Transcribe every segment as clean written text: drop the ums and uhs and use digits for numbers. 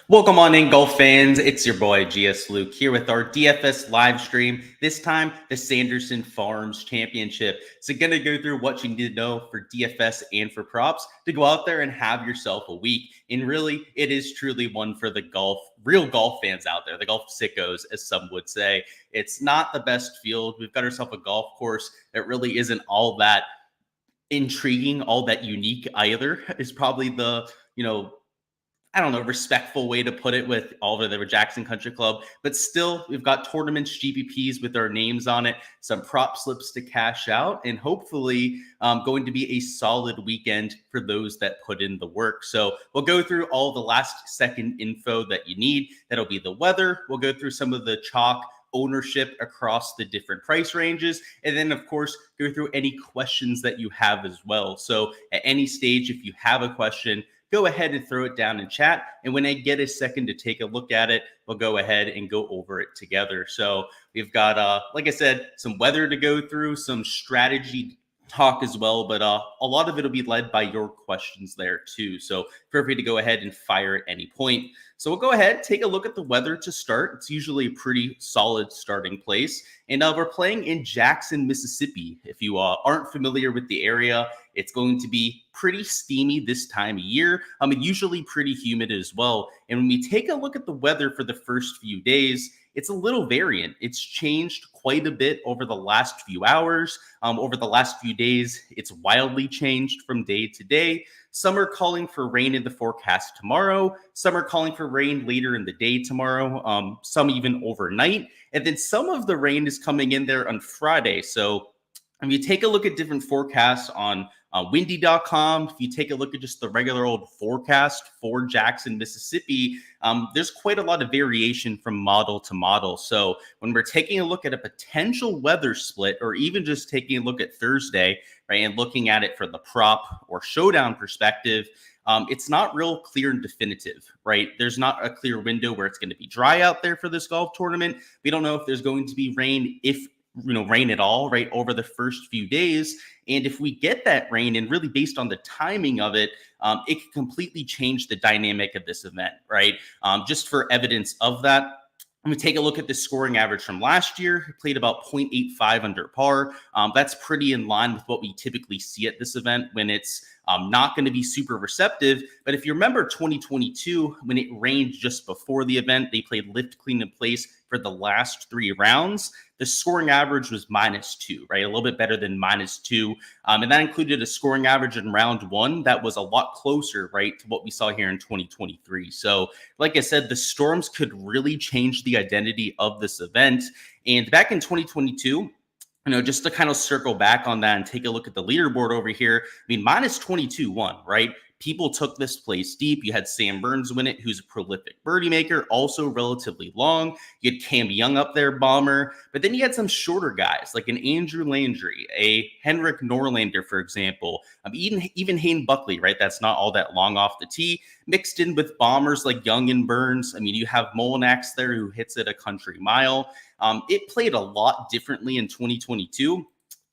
Welcome on in, golf fans. It's your boy Gsluke here with our DFS live stream. This time, the Sanderson Farms Championship. So, gonna go through what you need to know for DFS and for props to go out there and have yourself a week. And really, it is truly one for the real golf fans out there, the golf sickos, as some would say. It's not the best field. We've got ourselves a golf course that really isn't all that intriguing, all that unique either. Is probably the respectful way to put it with all of the Jackson Country Club. But still, we've got tournaments, GPPs with our names on it, some prop slips to cash out, and hopefully going to be a solid weekend for those that put in the work. So we'll go through all the last second info that you need. That'll be the weather. We'll go through some of the chalk ownership across the different price ranges, and then of course go through any questions that you have as well. So at any stage, if you have a question, go ahead and throw it down in chat. And when I get a second to take a look at it, we'll go ahead and go over it together. So we've got, like I said, some weather to go through, some strategy talk as well, but a lot of it will be led by your questions there too. So feel free to go ahead and fire at any point. So we'll go ahead, take a look at the weather to start. It's usually a pretty solid starting place. And we're playing in Jackson, Mississippi. If you aren't familiar with the area, it's going to be pretty steamy this time of year. Usually pretty humid as well. And when we take a look at the weather for the first few days, it's a little variant. It's changed quite a bit over the last few hours. Over the last few days, it's wildly changed from day to day. Some are calling for rain in the forecast tomorrow. Some are calling for rain later in the day tomorrow. Some even overnight. And then some of the rain is coming in there on Friday. So if you take a look at different forecasts on windy.com, if you take a look at just the regular old forecast for Jackson, Mississippi, there's quite a lot of variation from model to model. So when we're taking a look at a potential weather split, or even just taking a look at Thursday, right, and looking at it for the prop or showdown perspective, it's not real clear and definitive, right? There's not a clear window where it's going to be dry out there for this golf tournament. We don't know if there's going to be rain, if rain at all, right, over the first few days. And if we get that rain, and really based on the timing of it, it can completely change the dynamic of this event, right? Just for evidence of that, I'm going to take a look at the scoring average from last year. It played about 0.85 under par. That's pretty in line with what we typically see at this event when it's not going to be super receptive. But if you remember 2022, when it rained just before the event, they played lift, clean, in place for the last 3 rounds. The scoring average was -2, right? A little bit better than -2. And that included a scoring average in round 1 that was a lot closer, right, to what we saw here in 2023. So like I said, the storms could really change the identity of this event. And back in 2022, just to kind of circle back on that and take a look at the leaderboard over here, -22-1, right? People took this place deep. You had Sam Burns win it, who's a prolific birdie maker, also relatively long. You had Cam Young up there, bomber. But then you had some shorter guys, like an Andrew Landry, a Henrik Norlander, for example. Even Hayden Buckley, right? That's not all that long off the tee. Mixed in with bombers like Young and Burns. You have Molinax there who hits it a country mile. It played a lot differently in 2022.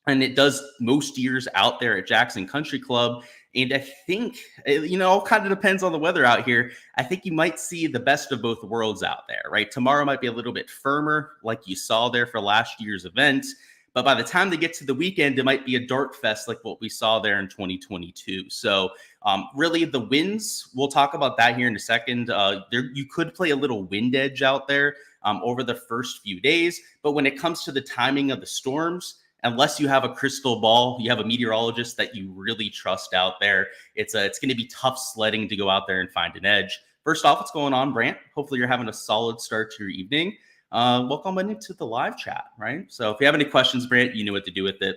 And it does most years out there at Jackson Country Club. And I think, all kind of depends on the weather out here. I think you might see the best of both worlds out there, right? Tomorrow might be a little bit firmer, like you saw there for last year's event. But by the time they get to the weekend, it might be a dart fest like what we saw there in 2022. So really the winds, we'll talk about that here in a second. You could play a little wind edge out there over the first few days. But when it comes to the timing of the storms, unless you have a crystal ball, you have a meteorologist that you really trust out there, it's going to be tough sledding to go out there and find an edge. First off, what's going on, Brant? Hopefully you're having a solid start to your evening. Welcome into the live chat, right? So if you have any questions, Brant, you know what to do with it.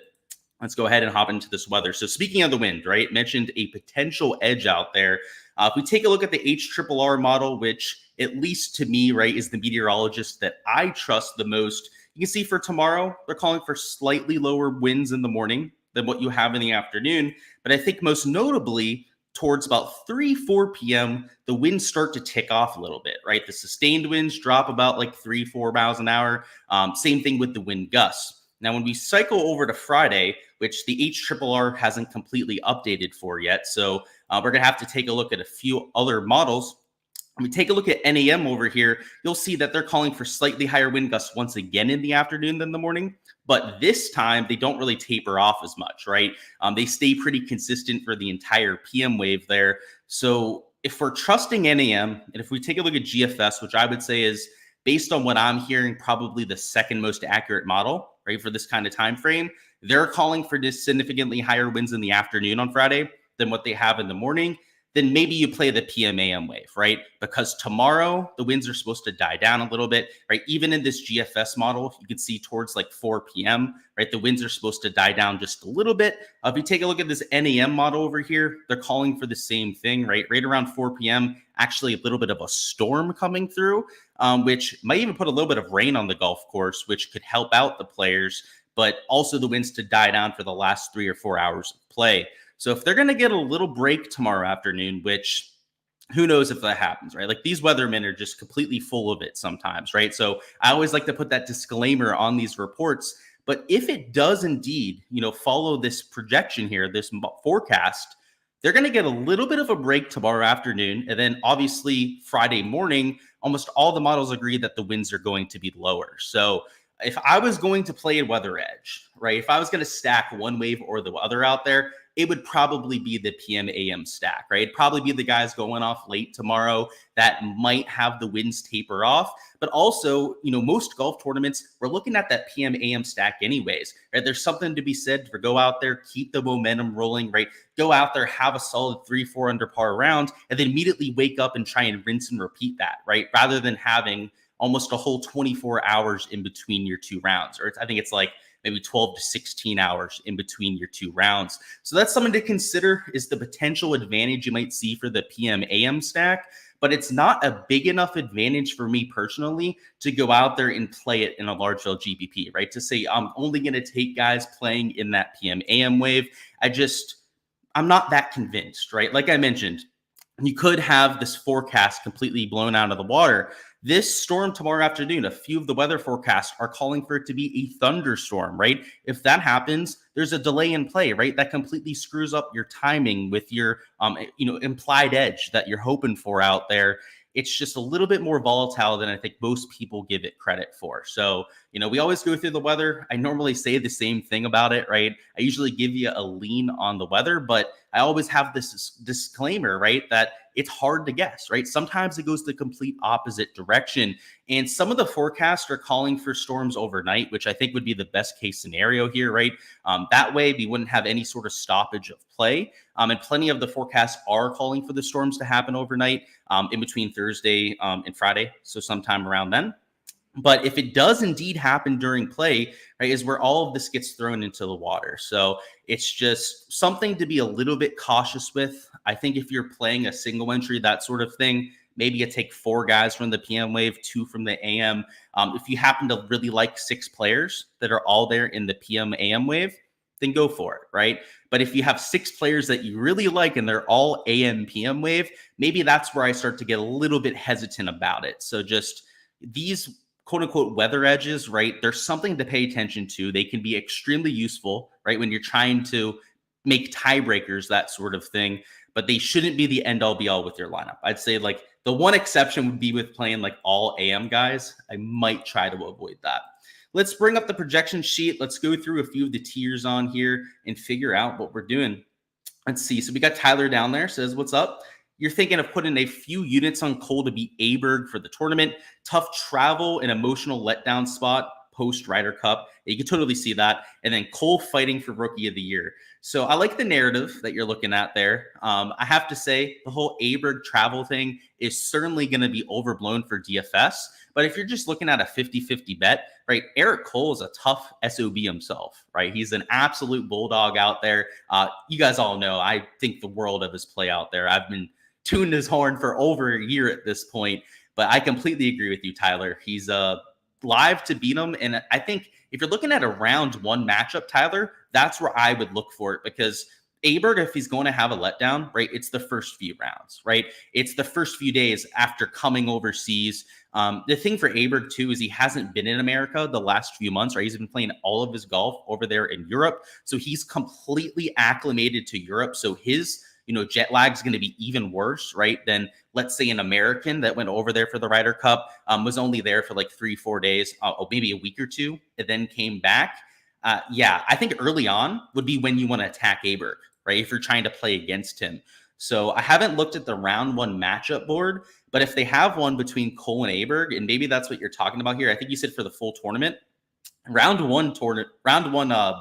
Let's go ahead and hop into this weather. So speaking of the wind, right, mentioned a potential edge out there. If we take a look at the HRRR model, which at least to me, right, is the meteorologist that I trust the most, you can see for tomorrow, they're calling for slightly lower winds in the morning than what you have in the afternoon. But I think most notably, towards about 3-4 p.m., the winds start to tick off a little bit, right? The sustained winds drop about like 3-4 miles an hour. Same thing with the wind gusts. Now, when we cycle over to Friday, which the HRRR hasn't completely updated for yet, so we're going to have to take a look at a few other models. When we take a look at NAM over here, you'll see that they're calling for slightly higher wind gusts once again in the afternoon than the morning. But this time, they don't really taper off as much, right? They stay pretty consistent for the entire PM wave there. So if we're trusting NAM, and if we take a look at GFS, which I would say is, based on what I'm hearing, probably the second most accurate model, right, for this kind of time frame, they're calling for just significantly higher winds in the afternoon on Friday than what they have in the morning. Then maybe you play the PM AM wave, right? Because tomorrow the winds are supposed to die down a little bit, right? Even in this GFS model, you can see towards like 4 p.m., right? The winds are supposed to die down just a little bit. If you take a look at this NAM model over here, they're calling for the same thing, right? Right around 4 p.m., actually a little bit of a storm coming through, which might even put a little bit of rain on the golf course, which could help out the players, but also the winds to die down for the last 3 or 4 hours of play. So if they're going to get a little break tomorrow afternoon, which who knows if that happens, right? Like these weathermen are just completely full of it sometimes, right? So I always like to put that disclaimer on these reports. But if it does indeed, follow this projection here, this forecast, they're going to get a little bit of a break tomorrow afternoon. And then obviously Friday morning, almost all the models agree that the winds are going to be lower. So if I was going to play a weather edge, right? If I was going to stack one wave or the other out there, it would probably be the PM AM stack, right? It'd probably be the guys going off late tomorrow that might have the winds taper off. But also, most golf tournaments, we're looking at that PM AM stack anyways, right? There's something to be said for go out there, keep the momentum rolling, right? Go out there, have a solid 3-4 under par round, and then immediately wake up and try and rinse and repeat that, right? Rather than having almost a whole 24 hours in between your two rounds, or I think it's like maybe 12 to 16 hours in between your two rounds. So that's something to consider, is the potential advantage you might see for the PM AM stack, but it's not a big enough advantage for me personally to go out there and play it in a large field GPP, right? To say I'm only going to take guys playing in that PM AM wave. I'm not that convinced, right? Like I mentioned, you could have this forecast completely blown out of the water. This storm tomorrow afternoon, a few of the weather forecasts are calling for it to be a thunderstorm, right? If that happens, there's a delay in play, right? That completely screws up your timing with your, implied edge that you're hoping for out there. It's just a little bit more volatile than I think most people give it credit for. So, we always go through the weather. I normally say the same thing about it, right? I usually give you a lean on the weather, but I always have this disclaimer, right? That it's hard to guess, right? Sometimes it goes the complete opposite direction. And some of the forecasts are calling for storms overnight, which I think would be the best case scenario here, right? That way we wouldn't have any sort of stoppage of play. And plenty of the forecasts are calling for the storms to happen overnight in between Thursday and Friday. So sometime around then. But if it does indeed happen during play, right, is where all of this gets thrown into the water. So it's just something to be a little bit cautious with. I think if you're playing a single entry, that sort of thing, maybe you take 4 guys from the PM wave, 2 from the AM. If you happen to really like 6 players that are all there in the PM AM wave, then go for it, right? But if you have 6 players that you really like and they're all AM PM wave, maybe that's where I start to get a little bit hesitant about it. So just these quote unquote weather edges, right? There's something to pay attention to. They can be extremely useful, right? When you're trying to make tiebreakers, that sort of thing, but they shouldn't be the end all be all with your lineup. I'd say like the one exception would be with playing like all AM guys. I might try to avoid that. Let's bring up the projection sheet. Let's go through a few of the tiers on here and figure out what we're doing. Let's see. So we got Tyler down there, says, what's up? You're thinking of putting a few units on Cole to beat Aberg for the tournament. Tough travel and emotional letdown spot post Ryder Cup. You can totally see that. And then Cole fighting for Rookie of the Year. So I like the narrative that you're looking at there. I have to say the whole Aberg travel thing is certainly going to be overblown for DFS. But if you're just looking at a 50-50 bet, right, Eric Cole is a tough SOB himself, right? He's an absolute bulldog out there. You guys all know I think the world of his play out there. I've been tuned his horn for over a year at this point, but I completely agree with you, Tyler. He's live to beat him. And I think if you're looking at a round 1 matchup, Tyler, that's where I would look for it, because Aberg, if he's going to have a letdown, right, it's the first few rounds, right? It's the first few days after coming overseas. The thing for Aberg, too, is he hasn't been in America the last few months, right? He's been playing all of his golf over there in Europe. So he's completely acclimated to Europe. So his jet lag is going to be even worse, right? Than let's say an American that went over there for the Ryder Cup, was only there for like 3-4 days, or maybe a week or two, and then came back. Yeah, I think early on would be when you want to attack Aberg, right? If you're trying to play against him. So I haven't looked at the round 1 matchup board, but if they have one between Cole and Aberg, and maybe that's what you're talking about here, I think you said for the full tournament, round one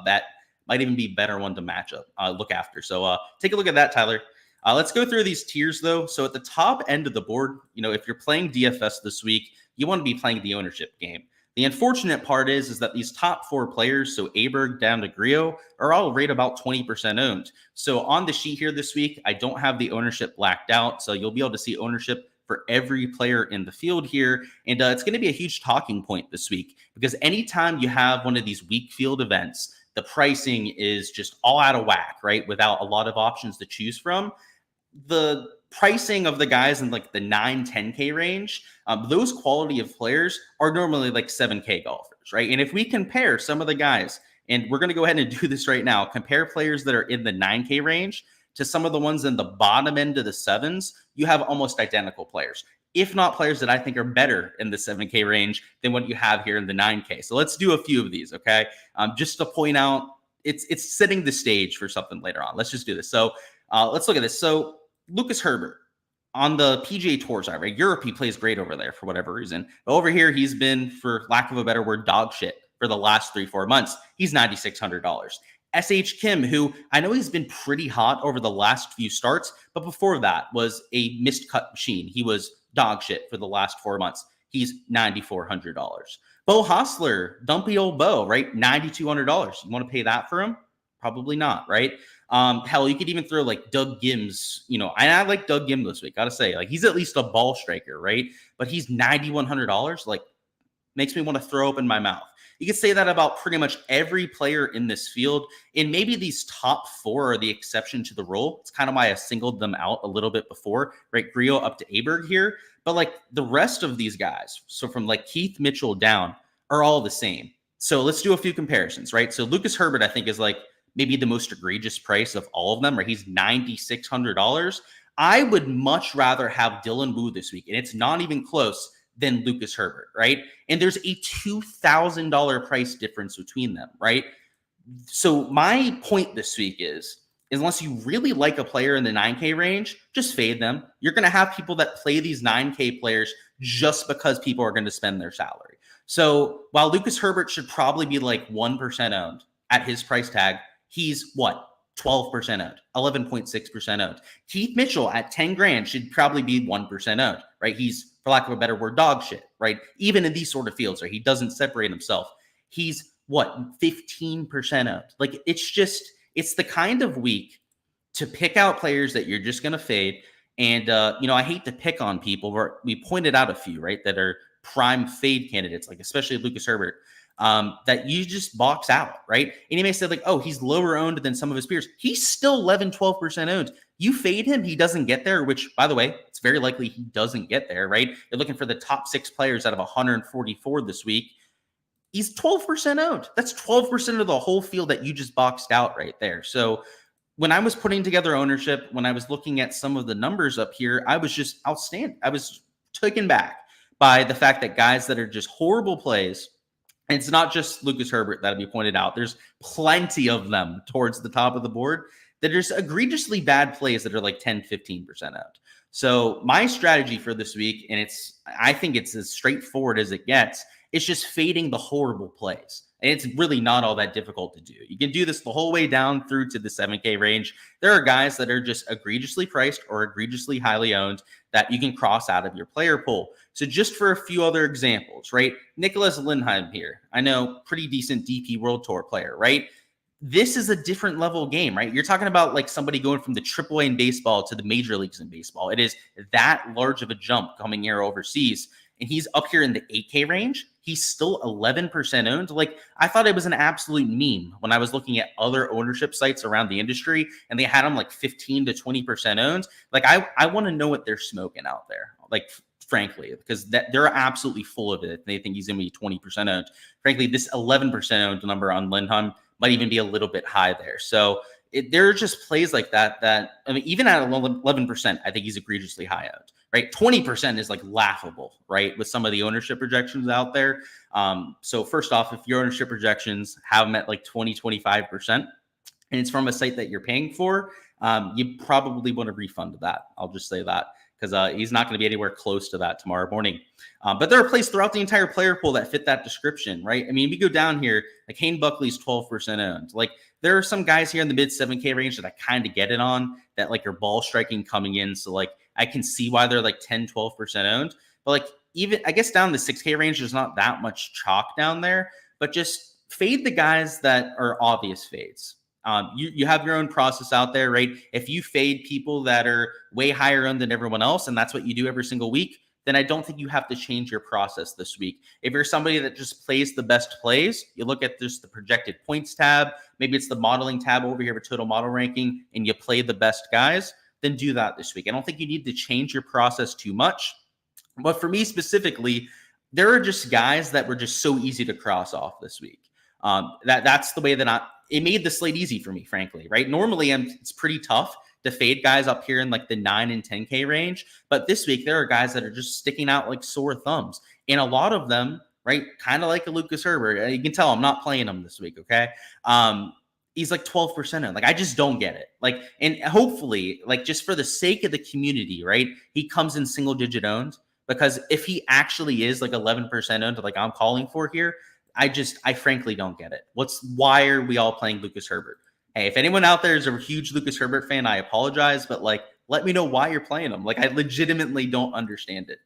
bet might even be better one to match up, look after. So take a look at that, Tyler. Let's go through these tiers though. So at the top end of the board, if you're playing DFS this week, you want to be playing the ownership game. The unfortunate part is that these top 4 players, so Aberg down to Grillo, are all right about 20% owned. So on the sheet here this week, I don't have the ownership blacked out. So you'll be able to see ownership for every player in the field here. And it's going to be a huge talking point this week, because anytime you have one of these weak field events, the pricing is just all out of whack, right? Without a lot of options to choose from. The pricing of the guys in like the 9-10K range, those quality of players are normally like 7K golfers, right? And if we compare some of the guys, and we're going to go ahead and do this right now, compare players that are in the 9K range to some of the ones in the bottom end of the 7s, you have almost identical players, if not players that I think are better in the 7K range than what you have here in the 9K. So let's do a few of these, okay? Just to point out, it's setting the stage for something later on. Let's just do this. So let's look at this. So Lucas Herbert on the PGA Tour side, right? Europe, he plays great over there for whatever reason. But over here, he's been, for lack of a better word, dog shit for the last 3-4 months. He's $9,600. SH Kim, who I know he's been pretty hot over the last few starts, but before that was a missed cut machine. He was dog shit for the last 4 months. He's $9,400. Bo Hostler, dumpy old Bo, right? $9,200. You want to pay that for him? Probably not, right? Hell, you could even throw like Doug Gims, and I like Doug Gims this week. Gotta say, like, he's at least a ball striker, right? But he's $9,100. Like, makes me want to throw open my mouth. You could say that about pretty much every player in this field. And maybe these top 4 are the exception to the rule. It's kind of why I singled them out a little bit before, right? Grillo up to Aberg here. But like the rest of these guys, so from like Keith Mitchell down, are all the same. So let's do a few comparisons, right? So Lucas Herbert, I think, is like maybe the most egregious price of all of them, right? He's $9,600. I would much rather have Dylan Wu this week, and it's not even close, than Lucas Herbert, right? And there's a $2,000 price difference between them, right? So my point this week is, unless you really like a player in the 9K range, just fade them. You're going to have people that play these 9K players just because people are going to spend their salary. So while Lucas Herbert should probably be like 1% owned at his price tag, he's what? 12% owned, 11.6% owned. Keith Mitchell at 10 grand should probably be 1% owned, right? He's, for lack of a better word, dog shit, right? Even in these sort of fields, right? He doesn't separate himself. He's what? 15% owned. Like, it's the kind of week to pick out players that you're just going to fade. And, I hate to pick on people, but we pointed out a few, right, that are prime fade candidates, like especially Lucas Herbert, that you just box out, right? And you may say like, oh, he's lower owned than some of his peers. He's still 11-12% owned. You fade him, he doesn't get there, which, by the way, it's very likely he doesn't get there, right? You're looking for the top 6 players out of 144 this week. He's 12% owned. That's 12% of the whole field that you just boxed out right there. So when I was putting together ownership, when I was looking at some of the numbers up here, I was just outstanding. I was taken back by the fact that guys that are just horrible plays, and it's not just Lucas Herbert that'll be pointed out. There's plenty of them towards the top of the board that are just egregiously bad plays that are like 10-15% out. So my strategy for this week, and I think it's as straightforward as it gets, it's just fading the horrible plays. And it's really not all that difficult to do. You can do this the whole way down through to the 7K range. There are guys that are just egregiously priced or egregiously highly owned that you can cross out of your player pool. So just for a few other examples, right? Nicholas Lindheim here. I know, pretty decent DP World Tour player, right? This is a different level game, right? You're talking about like somebody going from the AAA in baseball to the major leagues in baseball. It is that large of a jump coming here overseas. And he's up here in the 8K range. He's still 11% owned. Like, I thought it was an absolute meme when I was looking at other ownership sites around the industry, and they had him like 15 to 20% owned. Like, I want to know what they're smoking out there. Like, frankly, because they're absolutely full of it. They think he's going to be 20% owned. Frankly, this 11% owned number on Lindholm might even be a little bit high there. So there are just plays like that, I mean, even at 11%, I think he's egregiously high owned, right? 20% is like laughable, right? With some of the ownership projections out there. So first off, if your ownership projections have him at like 20-25%, and it's from a site that you're paying for, you probably want to refund that. I'll just say that, because he's not going to be anywhere close to that tomorrow morning. But there are plays throughout the entire player pool that fit that description, right? I mean, if you go down here, like Hayden Buckley's 12% owned. Like there are some guys here in the mid 7K range that I kind of get it on, that like are ball striking coming in. So like I can see why they're like 10-12% owned. But like even, I guess down the 6K range, there's not that much chalk down there. But just fade the guys that are obvious fades. You have your own process out there, right? If you fade people that are way higher owned than everyone else, and that's what you do every single week, then I don't think you have to change your process this week. If you're somebody that just plays the best plays, you look at just the projected points tab, maybe it's the modeling tab over here for total model ranking, and you play the best guys, then do that this week. I don't think you need to change your process too much. But for me specifically, there are just guys that were just so easy to cross off this week. That's the way that it made the slate easy for me, frankly, right? Normally, it's pretty tough to fade guys up here in like the 9 and 10K range. But this week, there are guys that are just sticking out like sore thumbs. And a lot of them, right, kind of like a Lucas Herbert. You can tell I'm not playing him this week, okay? He's like 12% in. Like, I just don't get it. Like, and hopefully, like, just for the sake of the community, right, he comes in single digit owned. Because if he actually is like 11% owned, like I'm calling for here, I frankly don't get it. Why are we all playing Lucas Herbert? Hey, if anyone out there is a huge Lucas Herbert fan, I apologize, but like, let me know why you're playing him. Like, I legitimately don't understand it.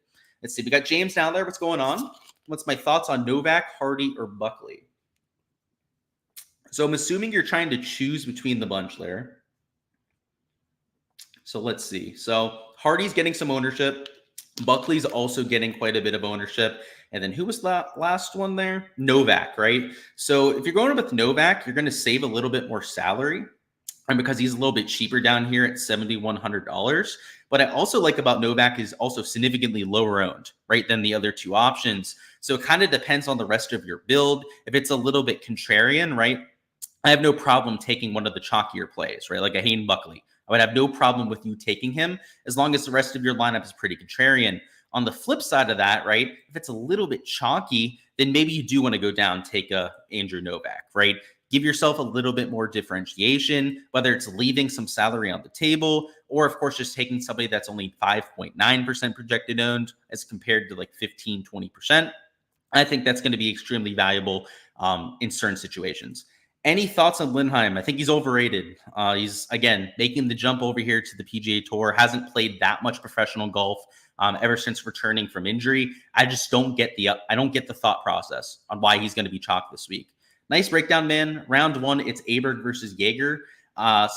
Let's see. We got James down there. What's going on? What's my thoughts on Novak, Hardy, or Buckley? So I'm assuming you're trying to choose between the bunch there. So let's see. So Hardy's getting some ownership. Buckley's also getting quite a bit of ownership. And then who was that last one there? Novak, right? So if you're going with Novak, you're going to save a little bit more salary, and because he's a little bit cheaper down here at $7,100. What I also like about Novak is also significantly lower owned, right, than the other two options. So it kind of depends on the rest of your build. If it's a little bit contrarian, right, I have no problem taking one of the chalkier plays, right, like a Hayden Buckley. I would have no problem with you taking him as long as the rest of your lineup is pretty contrarian. On the flip side of that, right, if it's a little bit chalky, then maybe you do want to go down, take a Andrew Novak, right? Give yourself a little bit more differentiation, whether it's leaving some salary on the table, or of course, just taking somebody that's only 5.9% projected owned as compared to like 15-20%. I think that's going to be extremely valuable in certain situations. Any thoughts on Lindheim? I think he's overrated. He's, again, making the jump over here to the PGA Tour. Hasn't played that much professional golf ever since returning from injury. I just don't get the thought process on why he's going to be chalked this week. Nice breakdown, man. Round one, it's Aberg versus Jaeger.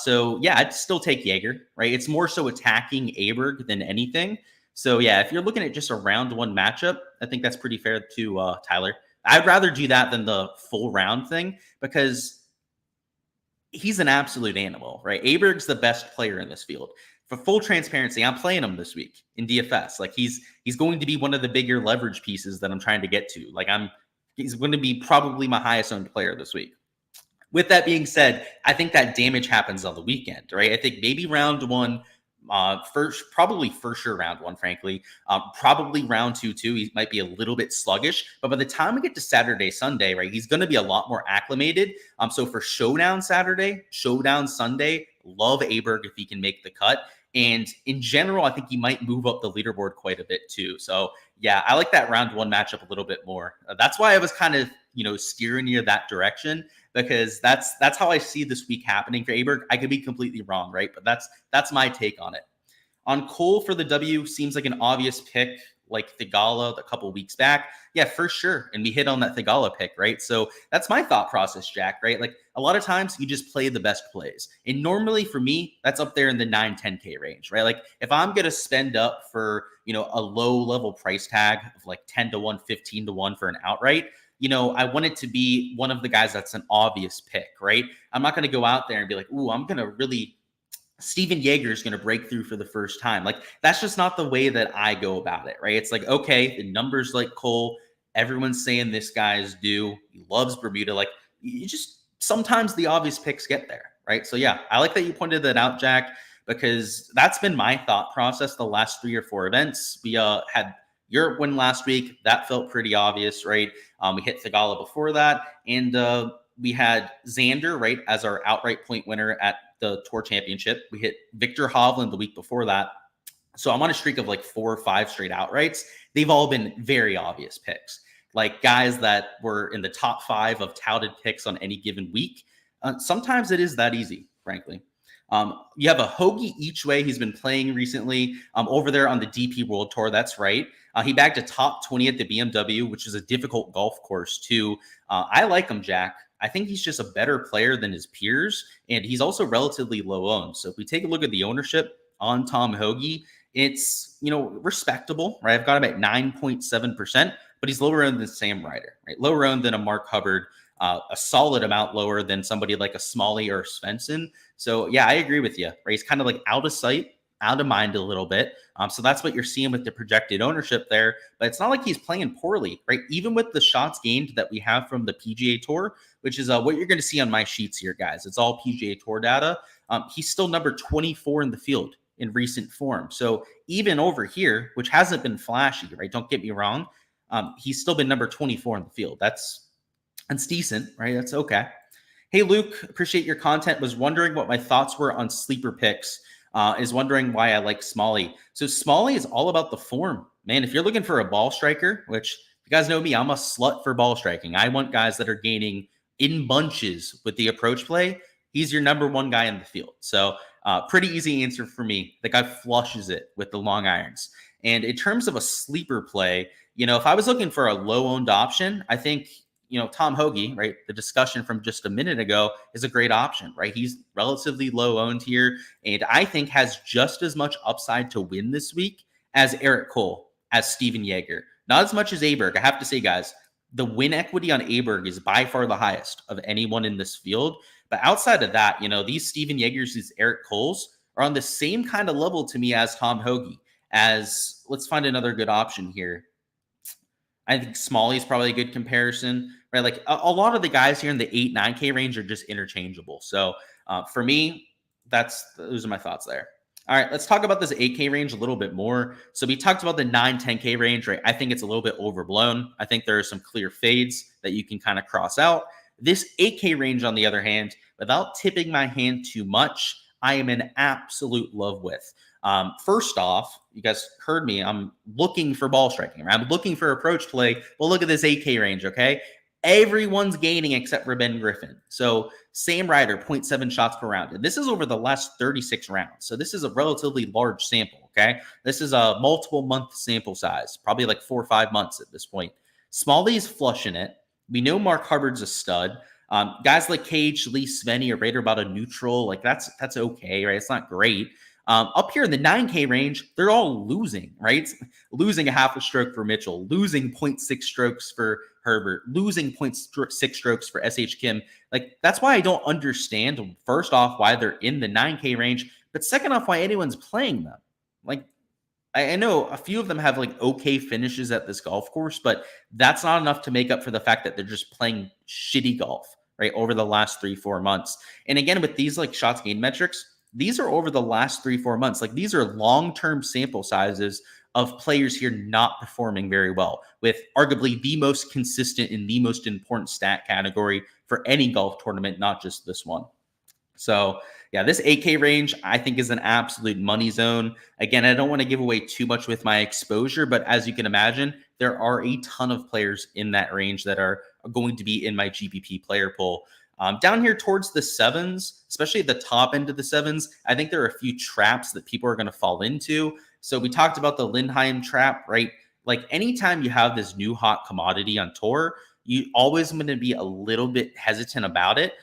So, yeah, I'd still take Jaeger, right? It's more so attacking Aberg than anything. So, yeah, if you're looking at just a round one matchup, I think that's pretty fair to Tyler. I'd rather do that than the full round thing, because he's an absolute animal, right? Aberg's the best player in this field. For full transparency, I'm playing him this week in DFS. Like, he's going to be one of the bigger leverage pieces that I'm trying to get to. Like, he's going to be probably my highest owned player this week. With that being said, I think that damage happens on the weekend, right? I think maybe round one, probably for sure round one, frankly. Probably round two, too. He might be a little bit sluggish, but by the time we get to Saturday, Sunday, right, he's going to be a lot more acclimated. So for Showdown Saturday, Showdown Sunday, love Aberg if he can make the cut. And in general, I think he might move up the leaderboard quite a bit too. So yeah, I like that round one matchup a little bit more. That's why I was kind of, steering you that direction, because that's how I see this week happening for Aberg. I could be completely wrong, right? But that's my take on it. On Cole for the W, seems like an obvious pick, like Thigala a couple weeks back. Yeah, for sure. And we hit on that Thigala pick, right? So that's my thought process, Jack, right? Like, a lot of times you just play the best plays. And normally for me, that's up there in the 9-10K range, right? Like, if I'm going to spend up for, a low level price tag of like 10-1, 15-1 for an outright, I want it to be one of the guys that's an obvious pick, right? I'm not going to go out there and be like, ooh, I'm going to really, Steven Jaeger is going to break through for the first time. Like, that's just not the way that I go about it, right? It's like, okay, the numbers like Cole, everyone's saying this guy's due. He loves Bermuda. Like, you just, sometimes the obvious picks get there. right? So yeah, I like that you pointed that out, Jack, because that's been my thought process the last 3 or 4 events. We had Europe win last week. That felt pretty obvious, right? We hit Thagala before that, and we had Xander, right, as our outright point winner at the Tour Championship. We hit Victor Hovland the week before that. So I'm on a streak of like 4 or 5 straight outrights. They've all been very obvious picks, like guys that were in the top 5 of touted picks on any given week. Sometimes it is that easy, frankly. You have a Hoagie each way. He's been playing recently over there on the DP World Tour. That's right. He bagged a top 20 at the BMW, which is a difficult golf course too. I like him, Jack. I think he's just a better player than his peers, and he's also relatively low owned. So if we take a look at the ownership on Tom Hoagie, it's, respectable, right? I've got him at 9.7%, but he's lower owned than Sam Ryder, right? Lower owned than a Mark Hubbard, a solid amount lower than somebody like a Smalley or a Svensson. So yeah, I agree with you, right? He's kind of like out of sight, out of mind a little bit. So that's what you're seeing with the projected ownership there, but it's not like he's playing poorly, right? Even with the shots gained that we have from the PGA Tour, which is what you're going to see on my sheets here, guys. It's all PGA Tour data. He's still number 24 in the field in recent form. So even over here, which hasn't been flashy, right? Don't get me wrong. He's still been number 24 in the field. That's decent, right? That's okay. Hey, Luke, appreciate your content. Was wondering what my thoughts were on sleeper picks. Is wondering why I like Smalley. So Smalley is all about the form, man. If you're looking for a ball striker, which you guys know me, I'm a slut for ball striking. I want guys that are gaining in bunches with the approach play. He's your number 1 guy in the field. So pretty easy answer for me. The guy flushes it with the long irons. And in terms of a sleeper play, if I was looking for a low-owned option, I think, Tom Hoagie, right, the discussion from just a minute ago is a great option, right? He's relatively low-owned here, and I think has just as much upside to win this week as Eric Cole, as Steven Yeager. Not as much as Aberg. I have to say, guys, the win equity on Aberg is by far the highest of anyone in this field. But outside of that, these Steven Yeagers, these Eric Coles are on the same kind of level to me as Tom Hoagie. Let's find another good option here. I think Smalley is probably a good comparison, right? Like a lot of the guys here in the 8, 9K range are just interchangeable. So for me, those are my thoughts there. All right, let's talk about this 8K range a little bit more. So we talked about the 9, 10K range, right? I think it's a little bit overblown. I think there are some clear fades that you can kind of cross out. This 8K range, on the other hand, without tipping my hand too much, I am in absolute love with. First off, you guys heard me. I'm looking for ball striking. Right? I'm looking for approach play. Well, look at this 8K range, okay? Everyone's gaining except for Ben Griffin. So Sam Ryder, 0.7 shots per round. And this is over the last 36 rounds. So this is a relatively large sample, okay? This is a multiple month sample size, probably like 4 or 5 months at this point. Smalley is flushing it. We know Mark Hubbard's a stud. Guys like Cage, Lee, Svenny are right about a neutral. Like that's okay, right? It's not great. Up here in the 9K range, they're all losing, right? Losing a half a stroke for Mitchell, losing 0.6 strokes for Herbert, losing 0.6 strokes for SH Kim. Like, that's why I don't understand, first off, why they're in the 9K range, but second off, why anyone's playing them. Like, I know a few of them have like okay finishes at this golf course, but that's not enough to make up for the fact that they're just playing shitty golf, right, over the last 3-4 months. And again, with these like shots gained metrics, these are over the last 3-4 months. Like, these are long-term sample sizes of players here not performing very well, with arguably the most consistent and the most important stat category for any golf tournament, not just this one. So yeah, this 8K range, I think, is an absolute money zone. Again, I don't want to give away too much with my exposure, but as you can imagine, there are a ton of players in that range that are going to be in my GPP player pool. Down here towards the 7s, especially at the top end of the 7s, I think there are a few traps that people are going to fall into. So we talked about the Lindheim trap, right? Like, anytime you have this new hot commodity on tour, you always going to be a little bit hesitant about it,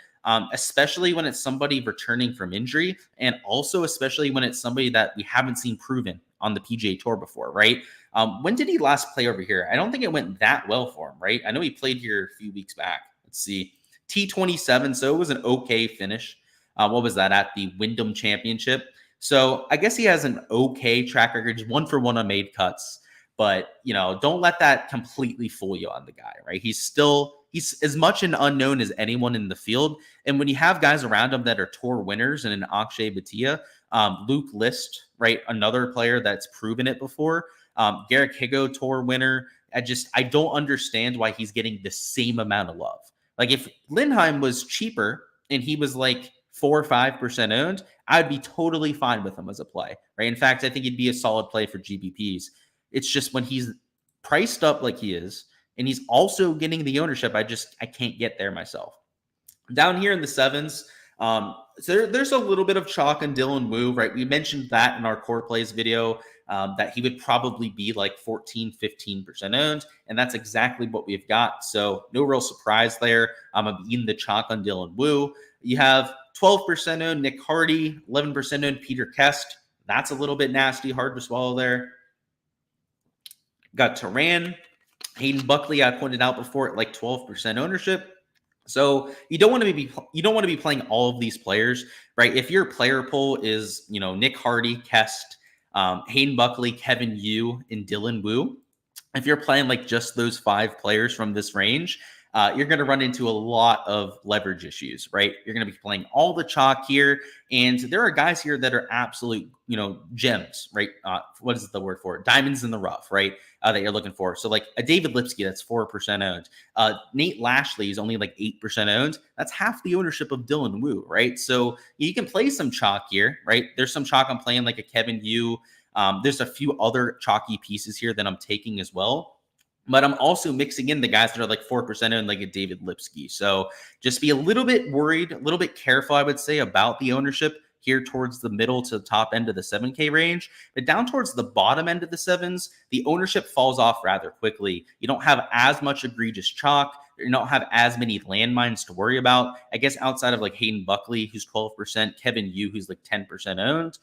especially when it's somebody returning from injury, and also especially when it's somebody that we haven't seen proven on the PGA Tour before, right? When did he last play over here? I don't think it went that well for him, right? I know he played here a few weeks back. Let's see. T27, so it was an okay finish. What was that, at the Wyndham Championship? So I guess he has an okay track record, just 1-for-1 on made cuts. But, don't let that completely fool you on the guy, right? He's still he's as much an unknown as anyone in the field. And when you have guys around him that are tour winners and an Akshay Bhatia, Luke List, right, another player that's proven it before, Garrick Higo, tour winner. I don't understand why he's getting the same amount of love. Like if Lindheim was cheaper and he was like 4 or 5% owned, I'd be totally fine with him as a play, right? In fact, I think he'd be a solid play for GPPs. It's just when he's priced up like he is, and he's also getting the ownership, I can't get there myself. Down here in the sevens, so there's a little bit of chalk on Dylan Wu, right? We mentioned that in our core plays video, that he would probably be like 14, 15% owned, and that's exactly what we've got. So no real surprise there. I'm eating the chalk on Dylan Wu. You have 12% owned Nick Hardy, 11% owned Peter Kest. That's a little bit nasty, hard to swallow there. Got Turan, Hayden Buckley, I pointed out before, at like 12% ownership. So you don't want to be playing all of these players, right? If your player pool is, Nick Hardy, Kest, Hayden Buckley, Kevin Yu, and Dylan Wu, if you're playing like just those 5 players from this range, you're going to run into a lot of leverage issues, right? You're going to be playing all the chalk here. And there are guys here that are absolute, gems, right? What is the word for it? Diamonds in the rough, right? That you're looking for. So like a David Lipsky, that's 4% owned. Nate Lashley is only like 8% owned. That's half the ownership of Dylan Wu, right? So you can play some chalk here, right? There's some chalk I'm playing like a Kevin Yu. There's a few other chalky pieces here that I'm taking as well. But I'm also mixing in the guys that are like 4% owned, like a David Lipsky. So just be a little bit worried, a little bit careful, I would say, about the ownership here towards the middle to the top end of the 7K range. But down towards the bottom end of the sevens, the ownership falls off rather quickly. You don't have as much egregious chalk. You don't have as many landmines to worry about. I guess outside of like Hayden Buckley, who's 12%, Kevin Yu, who's like 10% owned.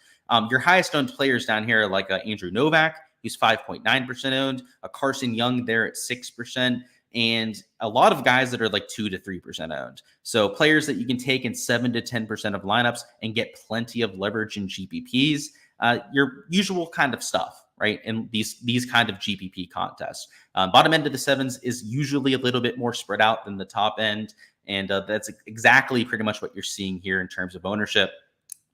Your highest owned players down here are like Andrew Novak, who's 5.9% owned, a Carson Young there at 6%, and a lot of guys that are like 2 to 3% owned. So players that you can take in 7 to 10% of lineups and get plenty of leverage in GPPs, your usual kind of stuff, right? In these kind of GPP contests. Bottom end of the sevens is usually a little bit more spread out than the top end, and that's exactly pretty much what you're seeing here in terms of ownership.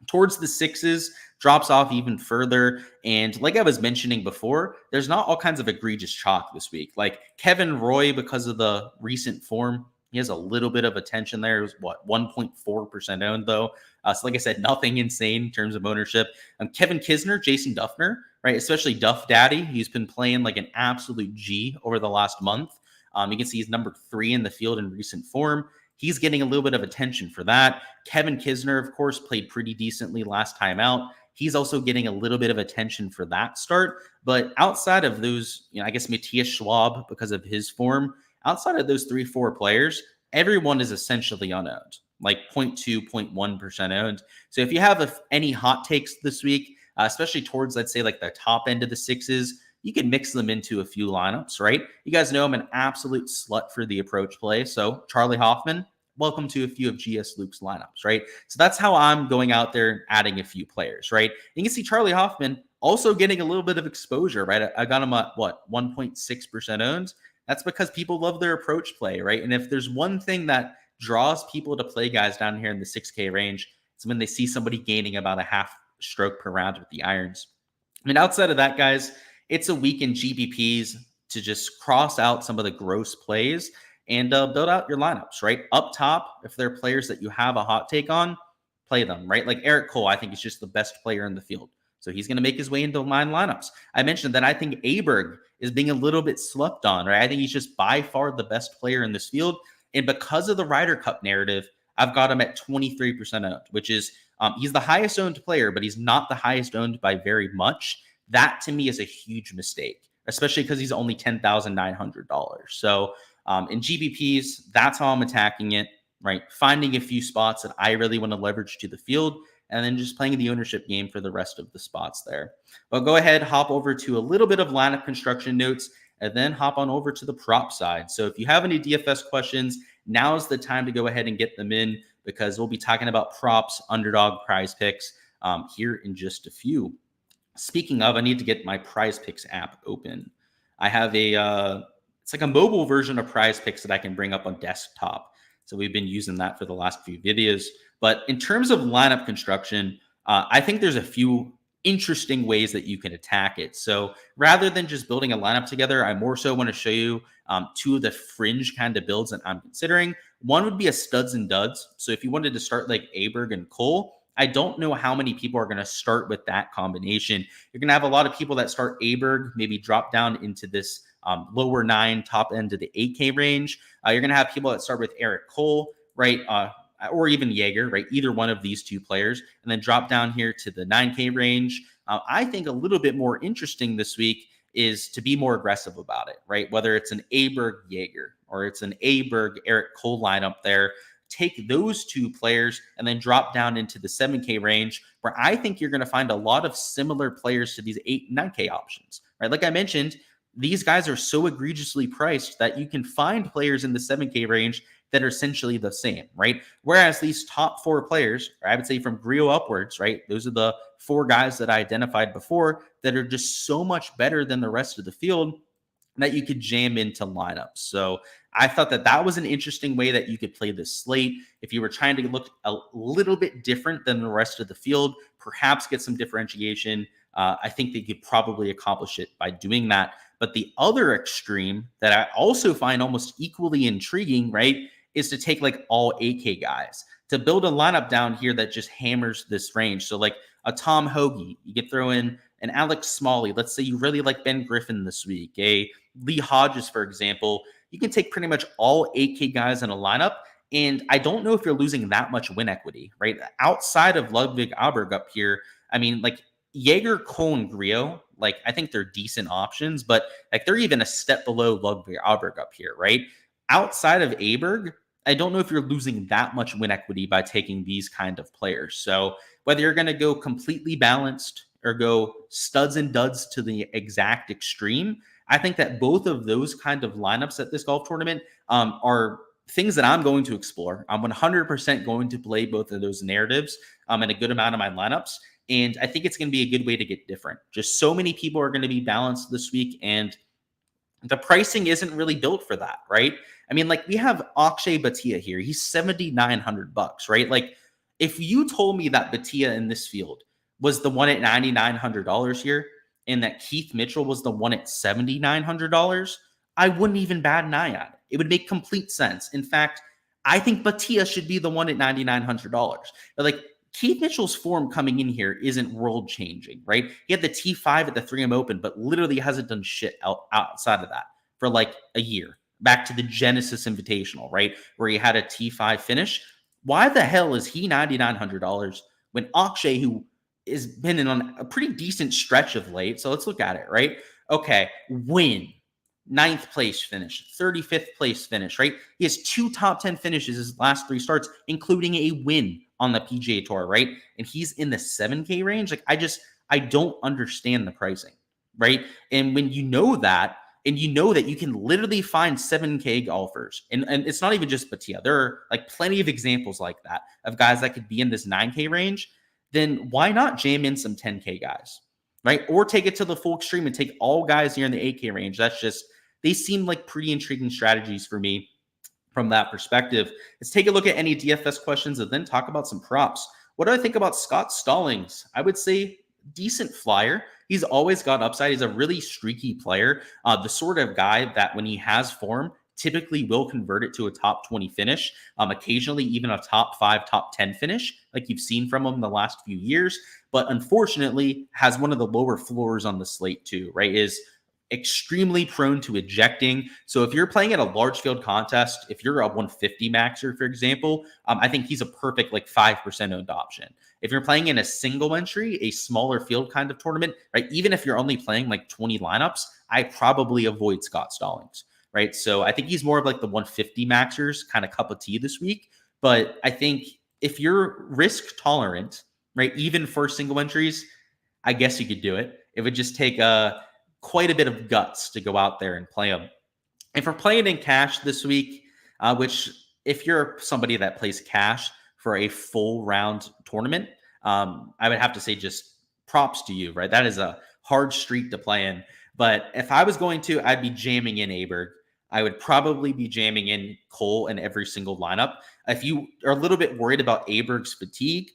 Towards the sixes, drops off even further. And like I was mentioning before, there's not all kinds of egregious chalk this week. Like Kevin Roy, because of the recent form, he has a little bit of attention there. It was 1.4% owned though. So like I said, nothing insane in terms of ownership. Kevin Kisner, Jason Duffner, right? Especially Duff Daddy. He's been playing like an absolute G over the last month. You can see he's number 3 in the field in recent form. He's getting a little bit of attention for that. Kevin Kisner, of course, played pretty decently last time out. He's also getting a little bit of attention for that start. But outside of those, I guess Matthias Schwab, because of his form, outside of those 3-4 players, everyone is essentially unowned, like 0.2, 0.1% owned. So if you have any hot takes this week, especially towards, let's say, like the top end of the sixes, you can mix them into a few lineups, right? You guys know I'm an absolute slut for the approach play. So Charlie Hoffman, welcome to a few of Gsluke's lineups, right? So that's how I'm going out there and adding a few players, right? And you can see Charlie Hoffman also getting a little bit of exposure, right? I got him at 1.6% owned. That's because people love their approach play, right? And if there's one thing that draws people to play guys down here in the 6K range, it's when they see somebody gaining about a half stroke per round with the irons. I mean, outside of that, guys, it's a week in GPPs to just cross out some of the gross plays and build out your lineups, right? Up top, if there are players that you have a hot take on, play them, right? Like Eric Cole, I think he's just the best player in the field. So he's going to make his way into 9 lineups. I mentioned that I think Aberg is being a little bit slept on, right? I think he's just by far the best player in this field. And because of the Ryder Cup narrative, I've got him at 23% owned, which is he's the highest owned player, but he's not the highest owned by very much. That to me is a huge mistake, especially because he's only $10,900. So in GPPs, that's how I'm attacking it, right? Finding a few spots that I really want to leverage to the field, and then just playing the ownership game for the rest of the spots there. But go ahead, hop over to a little bit of lineup construction notes, and then hop on over to the prop side. So if you have any DFS questions, now's the time to go ahead and get them in, because we'll be talking about props, underdog, prize picks here in just a few. Speaking of, I need to get my Prize Picks app open. I have a it's like a mobile version of Prize Picks that I can bring up on desktop. So we've been using that for the last few videos. But in terms of lineup construction, I think there's a few interesting ways that you can attack it. So rather than just building a lineup together, I more so want to show you two of the fringe kind of builds that I'm considering. One would be a studs and duds. So if you wanted to start like Aberg and Cole, I don't know how many people are going to start with that combination. You're going to have a lot of people that start Aberg, maybe drop down into this lower 9, top end of the 8K range. You're going to have people that start with Eric Cole, right? Or even Jaeger, right? Either one of these two players, and then drop down here to the 9K range. I think a little bit more interesting this week is to be more aggressive about it, right? Whether it's an Aberg Jaeger or it's an Aberg Eric Cole lineup there, take those two players and then drop down into the 7K range, where I think you're going to find a lot of similar players to these 8 and 9K options, right? Like I mentioned, these guys are so egregiously priced that you can find players in the 7K range that are essentially the same, right? Whereas these top 4 players, or I would say from Grillo upwards, right? Those are the 4 guys that I identified before that are just so much better than the rest of the field that you could jam into lineups. So I thought that that was an interesting way that you could play this slate. If you were trying to look a little bit different than the rest of the field, perhaps get some differentiation, I think that you could probably accomplish it by doing that. But the other extreme that I also find almost equally intriguing, right, is to take like all 8K guys to build a lineup down here that just hammers this range. So like a Tom Hoagie, you could throw in an Alex Smalley. Let's say you really like Ben Griffin this week, a Lee Hodges, for example. You can take pretty much all 8K guys in a lineup. And I don't know if you're losing that much win equity, right? Outside of Ludwig Aberg up here, I mean, like Jaeger, Cole, and Grillo, like I think they're decent options, but like they're even a step below Ludwig Aberg up here, right? Outside of Aberg, I don't know if you're losing that much win equity by taking these kind of players. So whether you're going to go completely balanced or go studs and duds to the exact extreme, I think that both of those kind of lineups at this golf tournament are things that I'm going to explore. I'm 100% going to play both of those narratives in a good amount of my lineups. And I think it's going to be a good way to get different. Just so many people are going to be balanced this week, and the pricing isn't really built for that, right? I mean, like we have Akshay Bhatia here. He's $7,900, right? Like if you told me that Bhatia in this field was the one at $9,900 here, and that Keith Mitchell was the one at $7,900, I wouldn't even bat an eye at it. It would make complete sense. In fact, I think Bhatia should be the one at $9,900. But like Keith Mitchell's form coming in here isn't world changing, right? He had the T5 at the 3M Open, but literally hasn't done shit outside of that for like a year. Back to the Genesis Invitational, right? Where he had a T5 finish. Why the hell is he $9,900 when Akshay, who has been in on a pretty decent stretch of late, so let's look at it, right? Okay, win. 9th place finish, 35th place finish, right? He has 2 top 10 finishes his last 3 starts, including a win on the PGA Tour, right? And he's in the 7K range. Like, I don't understand the pricing, right? And when you know that, and you know that you can literally find 7K golfers, and it's not even just Bhatia. There are like plenty of examples like that of guys that could be in this 9K range. Then why not jam in some 10K guys, right? Or take it to the full extreme and take all guys here in the 8K range. That's just, they seem like pretty intriguing strategies for me from that perspective. Let's take a look at any DFS questions and then talk about some props. What do I think about Scott Stallings? I would say decent flyer. He's always got upside. He's a really streaky player, the sort of guy that when he has form, typically will convert it to a top 20 finish, occasionally even a top 5, top 10 finish, like you've seen from him the last few years, but unfortunately has one of the lower floors on the slate too, right? Is extremely prone to ejecting. So if you're playing at a large field contest, if you're a 150 maxer, for example, I think he's a perfect like 5% owned option. If you're playing in a single entry, a smaller field kind of tournament, right? Even if you're only playing like 20 lineups, I probably avoid Scott Stallings, right? So I think he's more of like the 150 maxers kind of cup of tea this week. But I think if you're risk tolerant, right, even for single entries, I guess you could do it. It would just take quite a bit of guts to go out there and play them. If we're playing in cash this week, which if you're somebody that plays cash for a full round tournament, I would have to say just props to you, right? That is a hard streak to play in. But if I was going to, I'd be jamming in Aberg. I would probably be jamming in Cole in every single lineup. If you are a little bit worried about Aberg's fatigue,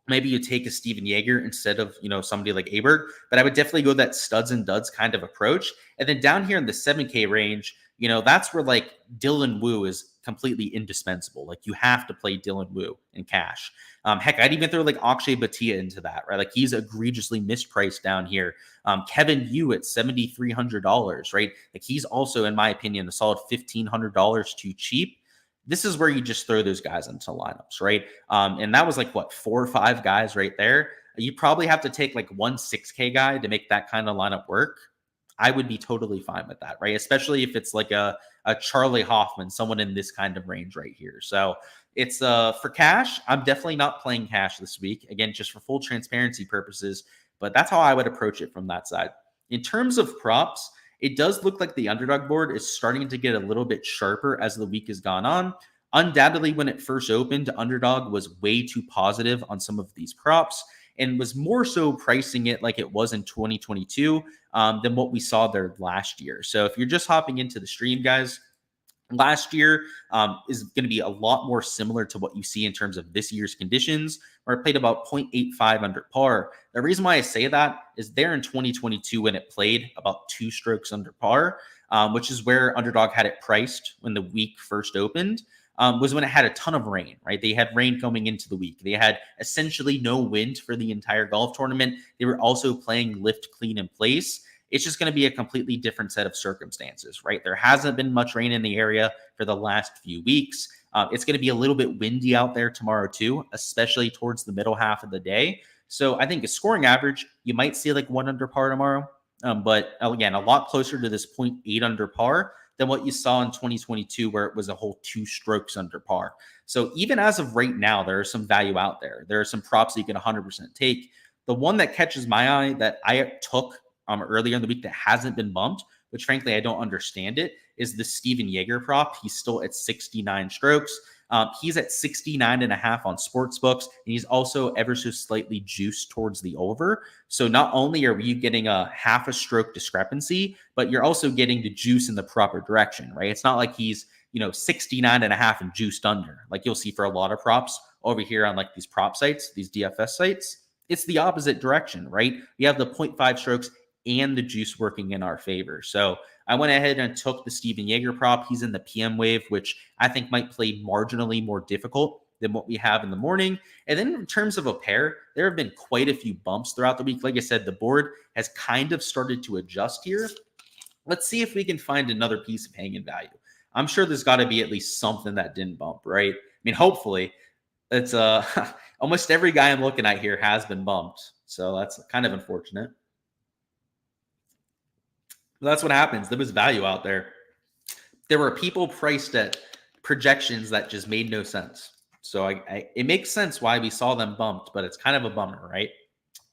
maybe you take a Steven Yeager instead of, somebody like Aberg, but I would definitely go that studs and duds kind of approach. And then down here in the 7K range, that's where like Dylan Wu is completely indispensable. Like you have to play Dylan Wu in cash. Heck, I'd even throw like Akshay Bhatia into that, right? Like he's egregiously mispriced down here. Kevin Yu at $7,300, right? Like he's also, in my opinion, a solid $1,500 too cheap. This is where you just throw those guys into lineups, right? And that was like, 4 or 5 guys right there. You probably have to take like one 6K guy to make that kind of lineup work. I would be totally fine with that, right? Especially if it's like a Charlie Hoffman, someone in this kind of range right here. So it's for cash. I'm definitely not playing cash this week. Again, just for full transparency purposes, but that's how I would approach it from that side. In terms of props, it does look like the underdog board is starting to get a little bit sharper as the week has gone on. Undoubtedly, when it first opened, underdog was way too positive on some of these props and was more so pricing it like it was in 2022 than what we saw there last year. So if you're just hopping into the stream, guys, last year is going to be a lot more similar to what you see in terms of this year's conditions, where I played about 0.85 under par. The reason why I say that is there in 2022 when it played about 2 strokes under par, which is where underdog had it priced when the week first opened, was when it had a ton of rain, right? They had rain coming into the week. They had essentially no wind for the entire golf tournament. They were also playing lift clean in place. It's just going to be a completely different set of circumstances, right? There hasn't been much rain in the area for the last few weeks. It's going to be a little bit windy out there tomorrow too, especially towards the middle half of the day. So I think a scoring average, you might see like 1 under par tomorrow. But again, a lot closer to this 0.8 under par than what you saw in 2022, where it was a whole 2 strokes under par. So even as of right now, there is some value out there. There are some props that you can 100% take. The one that catches my eye that I took earlier in the week that hasn't been bumped, which frankly I don't understand it, is the Steven Yeager prop. He's still at 69 strokes. He's at 69.5 on sports books, and he's also ever so slightly juiced towards the over. So not only are you getting a half a stroke discrepancy, but you're also getting the juice in the proper direction, right? It's not like he's 69.5 and juiced under, like you'll see for a lot of props over here on like these prop sites, these DFS sites. It's the opposite direction, right? You have the 0.5 strokes and the juice working in our favor. So I went ahead and took the Steven Yeager prop. He's in the PM wave, which I think might play marginally more difficult than what we have in the morning. And then in terms of a pair, there have been quite a few bumps throughout the week. Like I said, the board has kind of started to adjust here. Let's see if we can find another piece of hanging value. I'm sure there's got to be at least something that didn't bump, right? I mean, hopefully. It's almost every guy I'm looking at here has been bumped. So that's kind of unfortunate. That's what happens. There was value out there. There were people priced at projections that just made no sense. So it makes sense why we saw them bumped, but it's kind of a bummer, right?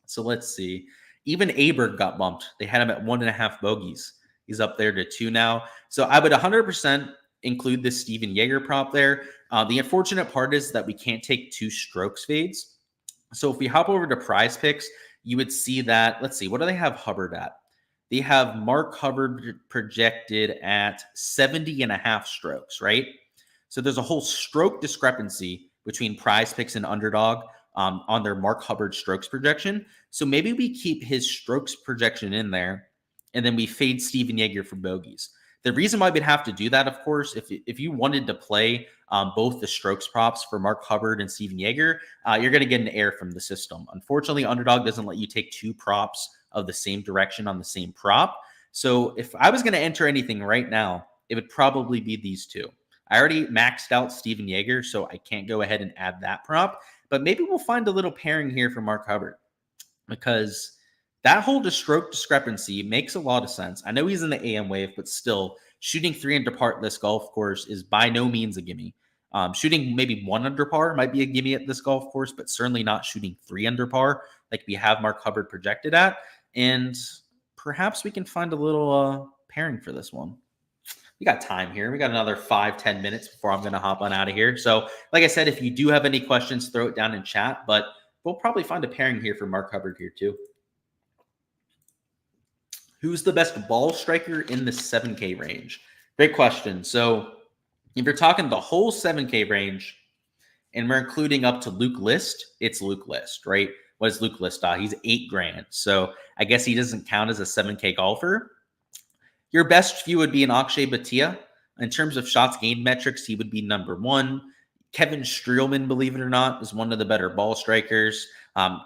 So let's see. Even Aberg got bumped. They had him at 1.5 bogeys. He's up there to 2 now. So I would 100% include this Steven Yeager prop there. The unfortunate part is that we can't take 2 strokes fades. So if we hop over to Prize Picks, you would see that, let's see, what do they have Hubbard at? They have Mark Hubbard projected at 70.5 strokes, right? So there's a whole stroke discrepancy between Prize Picks and Underdog on their Mark Hubbard strokes projection. So maybe we keep his strokes projection in there, and then we fade Steven Yeager for bogeys. The reason why we'd have to do that, of course, if you wanted to play both the strokes props for Mark Hubbard and Steven Yeager, you're going to get an error from the system. Unfortunately, Underdog doesn't let you take 2 props of the same direction on the same prop. So if I was going to enter anything right now, it would probably be these 2. I already maxed out Steven Yeager, so I can't go ahead and add that prop. But maybe we'll find a little pairing here for Mark Hubbard, because that whole stroke discrepancy makes a lot of sense. I know he's in the AM wave, but still, shooting 3 under par at this golf course is by no means a gimme. Shooting maybe 1 under par might be a gimme at this golf course, but certainly not shooting 3 under par like we have Mark Hubbard projected at. And perhaps we can find a little pairing for this one. We got time here. We got another 5-10 minutes before I'm going to hop on out of here. So like I said, if you do have any questions, throw it down in chat, but we'll probably find a pairing here for Mark Hubbard here too. Who's the best ball striker in the 7K range? Great question. So if you're talking the whole 7K range, and we're including up to Luke List, it's Luke List, right? What is Luke List? He's $8,000. So I guess he doesn't count as a 7K golfer. Your best few would be an Akshay Bhatia. In terms of shots gained metrics, he would be number one. Kevin Streelman, believe it or not, is one of the better ball strikers.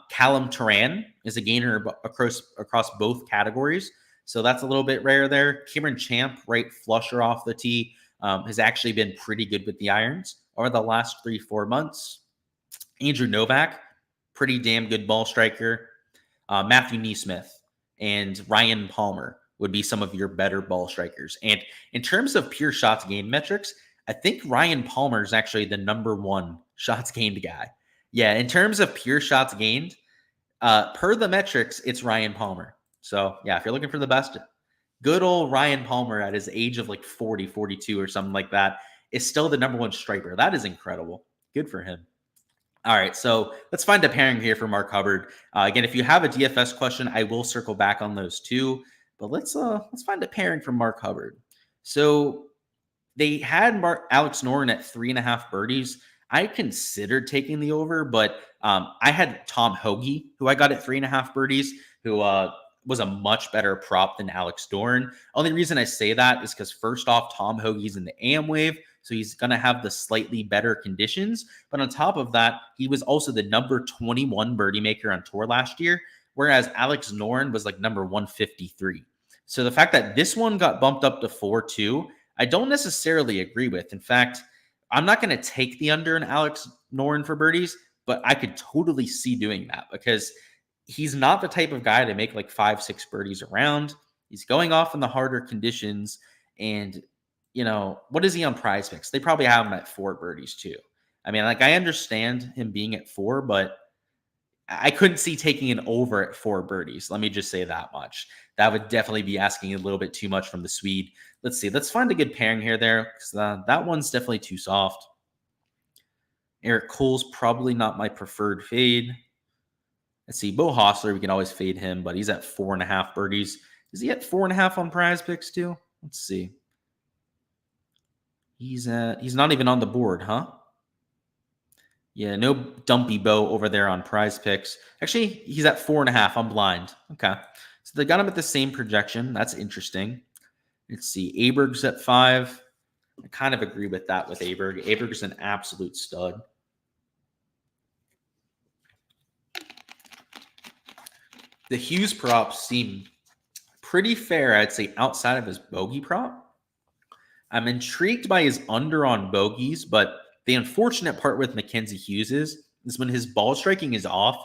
Callum Turan is a gainer across both categories. So that's a little bit rare there. Cameron Champ, right flusher off the tee, has actually been pretty good with the irons over the last 3-4 months. Andrew Novak, pretty damn good ball striker. Matthew Neesmith and Ryan Palmer would be some of your better ball strikers. And in terms of pure shots gained metrics, I think Ryan Palmer is actually the number one shots gained guy. Yeah, in terms of pure shots gained, per the metrics, it's Ryan Palmer. So yeah, if you're looking for the best, good old Ryan Palmer at his age of like 40, 42 or something like that is still the number one striker. That is incredible. Good for him. All right, so let's find a pairing here for Mark Hubbard. Again, if you have a DFS question, I will circle back on those too. But let's find a pairing for Mark Hubbard. So they had Alex Noren at 3.5 birdies. I considered taking the over, but I had Tom Hoagie, who I got at 3.5 birdies, who was a much better prop than Alex Noren. Only reason I say that is because first off, Tom Hoagie's in the AM wave, so he's going to have the slightly better conditions. But on top of that, he was also the number 21 birdie maker on tour last year, whereas Alex Noren was like number 153. So the fact that this one got bumped up to 4-2, I don't necessarily agree with. In fact, I'm not going to take the under in Alex Noren for birdies, but I could totally see doing that because he's not the type of guy to make like 5-6 birdies around. He's going off in the harder conditions. And, you know, what is he on Prize Picks? They probably have him at 4 birdies too. I mean, like, I understand him being at 4, but I couldn't see taking an over at 4 birdies. Let me just say that much. That would definitely be asking a little bit too much from the Swede. Let's see. Let's find a good pairing here there, because that one's definitely too soft. Eric Cole's probably not my preferred fade. Let's see. Bo Hostler, we can always fade him, but he's at 4.5 birdies. Is he at 4.5 on Prize Picks too? Let's see. He's not even on the board, huh? Yeah, no dumpy Bo over there on Prize Picks. Actually, he's at 4.5. I'm blind. Okay. So they got him at the same projection. That's interesting. Let's see. Aberg's at 5. I kind of agree with that with Aberg. Aberg's an absolute stud. The Hughes props seem pretty fair, I'd say, outside of his bogey prop. I'm intrigued by his under on bogeys, but the unfortunate part with Mackenzie Hughes is when his ball striking is off,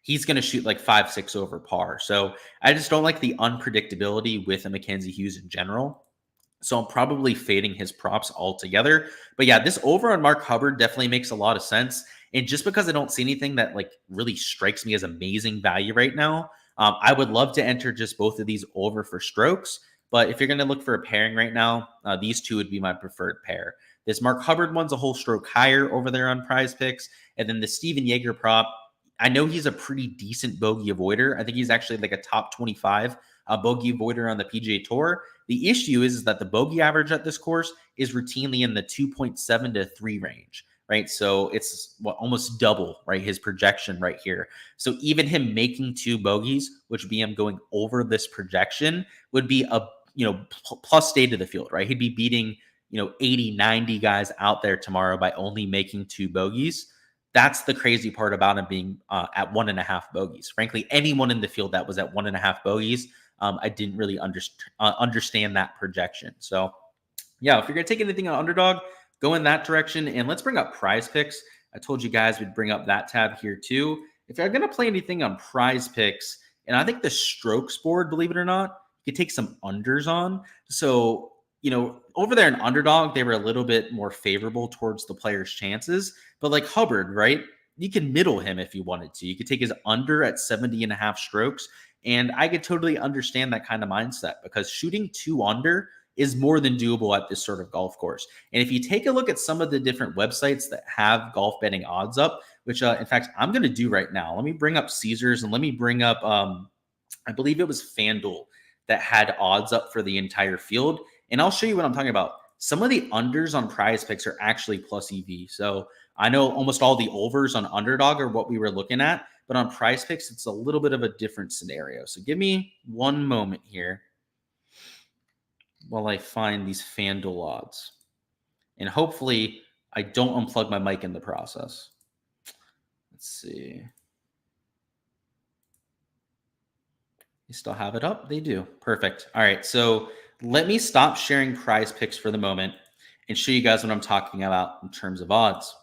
he's going to shoot like 5-6 over par. So I just don't like the unpredictability with a Mackenzie Hughes in general. So I'm probably fading his props altogether. But yeah, this over on Mark Hubbard definitely makes a lot of sense. And just because I don't see anything that like really strikes me as amazing value right now, I would love to enter just both of these over for strokes. But if you're going to look for a pairing right now, these two would be my preferred pair. This Mark Hubbard one's a whole stroke higher over there on Prize Picks. And then the Steven Yeager prop, I know he's a pretty decent bogey avoider. I think he's actually like a top 25 bogey avoider on the PGA Tour. The issue is that the bogey average at this course is routinely in the 2.7 to 3 range, right? So it's almost double, right? His projection right here. So even him making 2 bogeys, which would be him going over this projection, would be a plus state of the field, right? He'd be beating 80, 90 guys out there tomorrow by only making 2 bogeys. That's the crazy part about him being at 1.5 bogeys. Frankly, anyone in the field that was at 1.5 bogeys, I didn't really understand that projection. So yeah, if you're going to take anything on Underdog, go in that direction. And let's bring up Prize Picks. I told you guys we'd bring up that tab here too. If you're going to play anything on Prize Picks, and I think the strokes board, believe it or not, you could take some unders on. So, over there in Underdog, they were a little bit more favorable towards the player's chances. But like Hubbard, right? You can middle him if you wanted to. You could take his under at 70.5 strokes. And I could totally understand that kind of mindset because shooting 2 under is more than doable at this sort of golf course. And if you take a look at some of the different websites that have golf betting odds up, which in fact, I'm going to do right now. Let me bring up Caesars and let me bring up, I believe it was Fanduel that had odds up for the entire field. And I'll show you what I'm talking about. Some of the unders on Prize Picks are actually plus EV. So I know almost all the overs on Underdog are what we were looking at, but on Prize Picks, it's a little bit of a different scenario. So give me one moment here while I find these Fanduel odds. And hopefully I don't unplug my mic in the process. Let's see. You still have it up? They do. Perfect. All right. So let me stop sharing Prize Picks for the moment and show you guys what I'm talking about in terms of odds.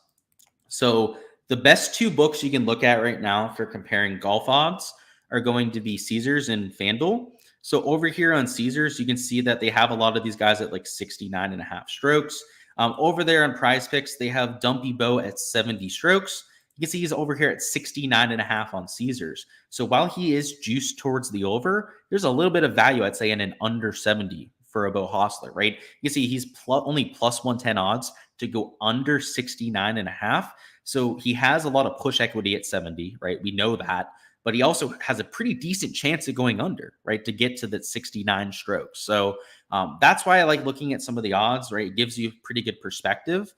So the best two books you can look at right now for comparing golf odds are going to be Caesars and FanDuel. So over here on Caesars, you can see that they have a lot of these guys at like 69.5 strokes. Over there on Prize Picks, they have Dumpy Bo at 70 strokes. You can see he's over here at 69.5 on Caesars. So while he is juiced towards the over, there's a little bit of value, I'd say, in an under 70 for a Bo Hostler, right? You can see he's only plus 110 odds to go under 69.5. So he has a lot of push equity at 70, right? We know that. But he also has a pretty decent chance of going under, right, to get to that 69 strokes. So that's why I like looking at some of the odds, right? It gives you pretty good perspective.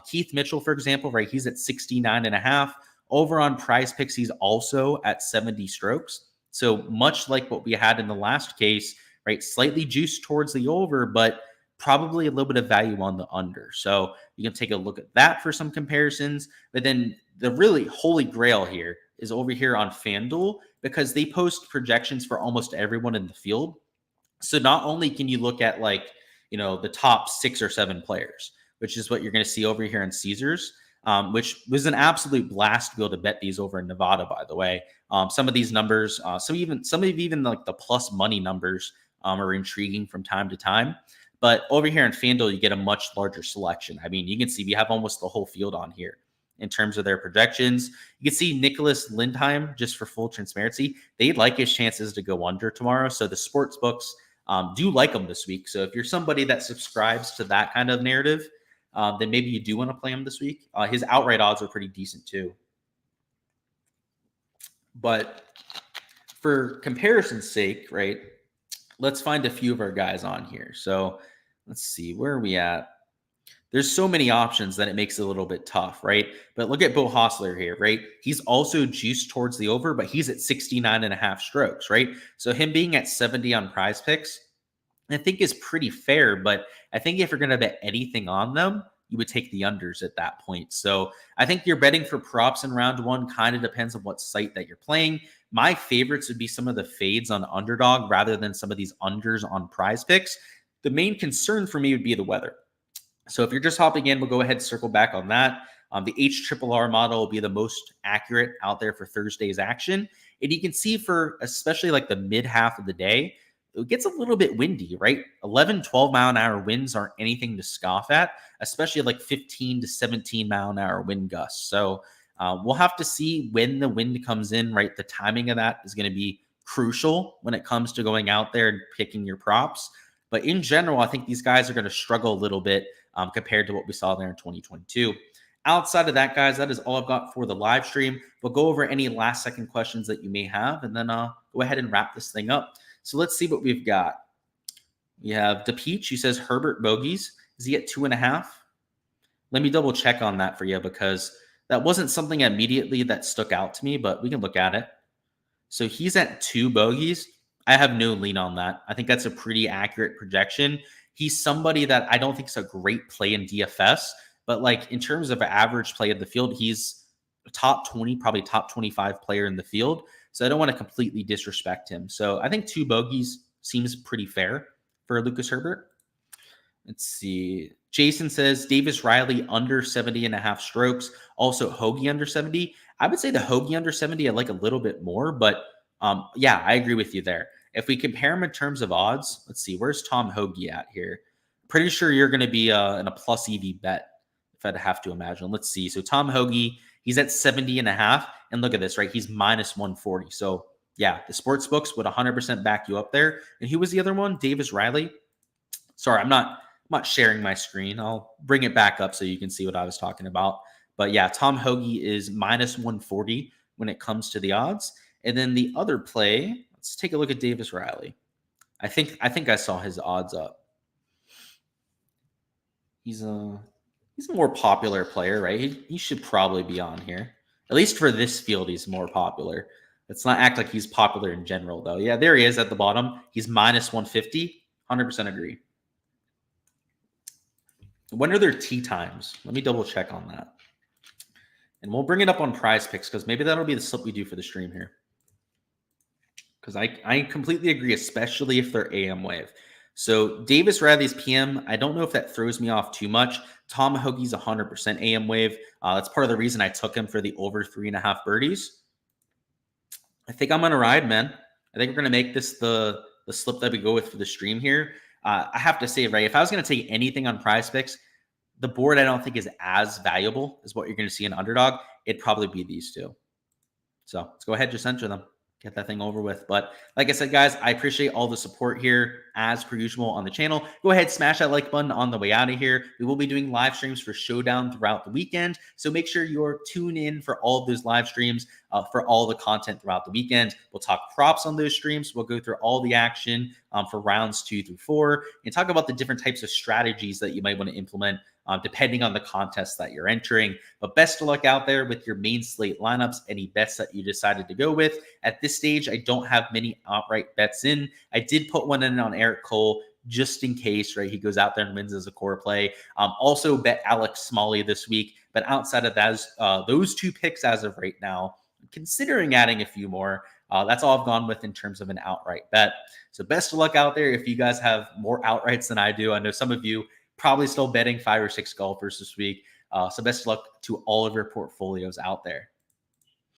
Keith Mitchell, for example, right, he's at 69.5. Over on Prize Picks, he's also at 70 strokes. So much like what we had in the last case, right, slightly juiced towards the over, but probably a little bit of value on the under. So you can take a look at that for some comparisons. But then the really holy grail here is over here on FanDuel, because they post projections for almost everyone in the field. So not only can you look at like, the top 6 or 7 players, which is what you're going to see over here in Caesars, which was an absolute blast to be able to bet these over in Nevada, by the way. Some of these numbers, some of even like the plus money numbers are intriguing from time to time. But over here in FanDuel, you get a much larger selection. I mean, you can see we have almost the whole field on here in terms of their projections. You can see Nicholas Lindheim, just for full transparency, they'd like his chances to go under tomorrow. So the sports books do like him this week. So if you're somebody that subscribes to that kind of narrative, then maybe you do want to play him this week. His outright odds are pretty decent too. But for comparison's sake, right, let's find a few of our guys on here. So let's see, where are we at? There's so many options that it makes it a little bit tough, right? But look at Bo Hostler here, right? He's also juiced towards the over, but he's at 69.5 strokes, right? So him being at 70 on Prize Picks, I think is pretty fair. But I think if you're going to bet anything on them, you would take the unders at that point. So I think you're betting for props in round one kind of depends on what site that you're playing. My favorites would be some of the fades on Underdog rather than some of these unders on Prize Picks. The main concern for me would be the weather. So if you're just hopping in, we'll go ahead and circle back on that. The HRRR model will be the most accurate out there for Thursday's action. And you can see for especially like the mid half of the day, it gets a little bit windy, right? 11, 12 mile an hour winds aren't anything to scoff at, especially like 15 to 17 mile an hour wind gusts. So we'll have to see when the wind comes in, right? The timing of that is going to be crucial when it comes to going out there and picking your props. But in general, I think these guys are going to struggle a little bit compared to what we saw there in 2022. Outside of that, guys, that is all I've got for the live stream. We'll go over any last second questions that you may have, and then go ahead and wrap this thing up. So let's see what we've got. We have DePeach, who says Herbert bogeys. Is he at 2.5? Let me double check on that for you, because that wasn't something immediately that stuck out to me, but we can look at it. So he's at 2 bogeys. I have no lean on that. I think that's a pretty accurate projection. He's somebody that I don't think is a great play in DFS, but like in terms of average play of the field, he's a top 20, probably top 25 player in the field. So I don't want to completely disrespect him. So I think 2 bogeys seems pretty fair for Lucas Herbert. Let's see. Jason says Davis Riley under 70.5 strokes. Also Hoagie under 70. I would say the Hoagie under 70 I like a little bit more, but yeah, I agree with you there. If we compare him in terms of odds, let's see, where's Tom Hoagie at here? Pretty sure you're going to be in a plus EV bet, if I'd have to imagine. Let's see. So Tom Hoagie, he's at 70.5. And look at this, right? He's minus 140. So yeah, the sports books would 100% back you up there. And who was the other one? Davis Riley. Sorry, I'm not sharing my screen. I'll bring it back up so you can see what I was talking about. But yeah, Tom Hoagie is minus 140 when it comes to the odds. And then the other play, let's take a look at Davis Riley. I think I saw his odds up. He's a more popular player, right? He should probably be on here. At least for this field, he's more popular. Let's not act like he's popular in general, though. Yeah, there he is at the bottom. He's minus 150. 100% agree. When are their tee times? Let me double check on that. And we'll bring it up on Prize Picks because maybe that'll be the slip we do for the stream here. Because I completely agree, especially if they're AM wave. So Davis Riley's PM, I don't know if that throws me off too much. Tom Hoagie's 100% AM wave. That's part of the reason I took him for the over 3.5 birdies. I think I'm going to ride, man. I think we're going to make this the slip that we go with for the stream here. I have to say, right, if I was going to take anything on Prize Picks, the board I don't think is as valuable as what you're going to see in Underdog. It'd probably be these two. So let's go ahead, just enter them. Get that thing over with. But like I said, guys, I appreciate all the support here as per usual on the channel. Go ahead, smash that like button on the way out of here. We will be doing live streams for Showdown throughout the weekend. So make sure you're tuned in for all of those live streams for all the content throughout the weekend. We'll talk props on those streams. We'll go through all the action for rounds 2 through 4 and talk about the different types of strategies that you might want to implement depending on the contest that you're entering. But best of luck out there with your main slate lineups, any bets that you decided to go with. At this stage, I don't have many outright bets in. I did put one in on Eric Cole just in case, right? He goes out there and wins as a core play. Also bet Alex Smalley this week. But outside of that, those two picks as of right now, considering adding a few more, that's all I've gone with in terms of an outright bet. So best of luck out there if you guys have more outrights than I do. I know some of you probably still betting 5 or 6 golfers this week. So best of luck to all of your portfolios out there.